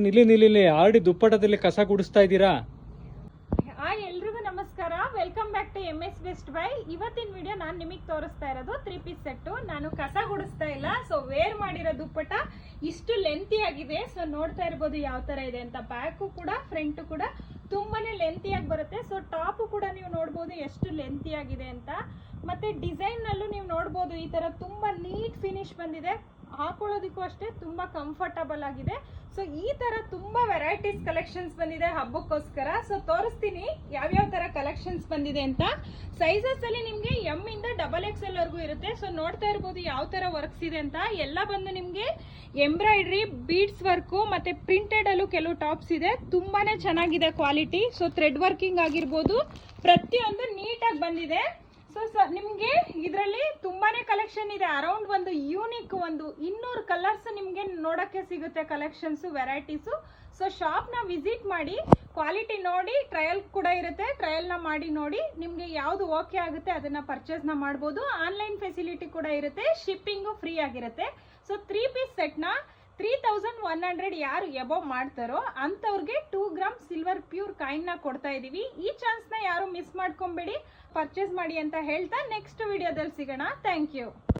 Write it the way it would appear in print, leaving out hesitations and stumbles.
ನಿಲ್ಲಿ ಆಲ್ರೆಡಿ ದುಪ್ಪಟದಲ್ಲಿ ಕಸ ಗುಡಿಸ್ತಾ ಇದ್ದೀರಾ? ಎಲ್ರಿಗೂ ನಮಸ್ಕಾರ, welcome back to MS best buy. ಇವತ್ತಿನ ವಿಡಿಯೋ ನಾನು ನಿಮಗೆ ತೋರಿಸ್ತಾ ಇರೋದು 3 ಪೀಸ್ ಸೆಟ್ಟು. ನಾನು ಕಸ ಗುಡಿಸ್ತಾ ಇಲ್ಲ, ಸೊ ವೇರ್ ಮಾಡಿರೋ ದುಪ್ಪಟ ಇಷ್ಟು ಲೆಂತಿ ಆಗಿದೆ. ಸೊ ನೋಡ್ತಾ ಇರ್ಬೋದು ಯಾವ ತರ ಇದೆ ಅಂತ. ಬ್ಯಾಕು ಕೂಡ ಫ್ರಂಟ್ ಕೂಡ ತುಂಬಾನೇ ಲೆಂತಿಯಾಗಿ ಬರುತ್ತೆ. ಸೊ ಟಾಪ್ ಕೂಡ ನೀವು ನೋಡ್ಬೋದು ಎಷ್ಟು ಲೆಂತಿ ಆಗಿದೆ ಅಂತ. ಮತ್ತೆ ಡಿಸೈನ್ ನಲ್ಲೂ ನೀವು ನೋಡ್ಬೋದು ಈ ತರ ತುಂಬಾ ನೀಟ್ ಫಿನಿಶ್ ಬಂದಿದೆ. ಹಾಕೊಳ್ಳೋದಕ್ಕೂ ಅಷ್ಟೇ ತುಂಬಾ ಕಂಫರ್ಟಬಲ್ ಆಗಿದೆ. ಸೊ ಈ ತರ ತುಂಬಾ ವೆರೈಟೀಸ್ ಕಲೆಕ್ಷನ್ಸ್ ಬಂದಿದೆ ಹಬ್ಬಕ್ಕೋಸ್ಕರ. ಸೊ ತೋರಿಸ್ತೀನಿ ಯಾವ್ಯಾವ ತರ ಕಲೆಕ್ಷನ್ಸ್ ಬಂದಿದೆ ಅಂತ. ಸೈಜಸ್ ಅಲ್ಲಿ ನಿಮ್ಗೆ M ಇಂದ XXL ವರೆಗೂ ಇರುತ್ತೆ. ಸೊ ನೋಡ್ತಾ ಇರ್ಬೋದು ಯಾವ ತರ ವರ್ಕ್ಸ್ ಇದೆ ಅಂತ. ಎಲ್ಲ ಬಂದು ನಿಮ್ಗೆ ಎಂಬ್ರಾಯ್ಡ್ರಿ, ಬೀಡ್ಸ್ ವರ್ಕು ಮತ್ತೆ ಪ್ರಿಂಟೆಡ್ ಅಲ್ಲೂ ಕೆಲವು ಟಾಪ್ಸ್ ಇದೆ. ತುಂಬಾನೇ ಚೆನ್ನಾಗಿದೆ ಕ್ವಾಲಿಟಿ. ಸೊ ಥ್ರೆಡ್ ವರ್ಕಿಂಗ್ ಆಗಿರ್ಬೋದು, ಪ್ರತಿಯೊಂದು ನೀಟಾಗಿ ಬಂದಿದೆ. ಸೊ ನಿಮ್ಗೆ ಇದರಲ್ಲಿ ತುಂಬಾನೇ ಕಲೆಕ್ಷನ್ ಇದೆ. ಅರೌಂಡ್ ಒಂದು ಯೂನಿಕ್ ಒಂದು 200 ಕಲರ್ಸ್ ನಿಮ್ಗೆ ನೋಡಕ್ಕೆ ಸಿಗುತ್ತೆ, ಕಲೆಕ್ಷನ್ಸ್ ವೆರೈಟೀಸ್. ಸೊ ಶಾಪ್ ನ ವಿಸಿಟ್ ಮಾಡಿ, ಕ್ವಾಲಿಟಿ ನೋಡಿ, ಟ್ರಯಲ್ ಕೂಡ ಇರುತ್ತೆ. ಟ್ರಯಲ್ ನ ಮಾಡಿ ನೋಡಿ, ನಿಮ್ಗೆ ಯಾವ್ದು ಓಕೆ ಆಗುತ್ತೆ ಅದನ್ನ ಪರ್ಚೇಸ್ ನ ಮಾಡಬಹುದು. ಆನ್ಲೈನ್ ಫೆಸಿಲಿಟಿ ಕೂಡ ಇರುತ್ತೆ, ಶಿಪ್ಪಿಂಗು ಫ್ರೀ ಆಗಿರುತ್ತೆ. ಸೊ 3 ಪೀಸ್ ಸೆಟ್ ನ 3100 ಯಾರು ಎಬವ್ ಮಾಡ್ತಾರೋ ಅಂತವ್ರಿಗೆ 2 ಗ್ರಾಮ್ ಸಿಲ್ವರ್ ಪ್ಯೂರ್ ಕಾಯಿನ್ ನ ಕೊಡ್ತಾ ಇದೀವಿ. ಈ ಚಾನ್ಸ್ ನ ಯಾರು ಮಿಸ್ ಮಾಡ್ಕೊಂಬೇಡಿ, ಪರ್ಚೇಸ್ ಮಾಡಿ ಅಂತ ಹೇಳ್ತಾ ನೆಕ್ಸ್ಟ್ ವಿಡಿಯೋದಲ್ಲಿ ಸಿಗೋಣ. Thank you.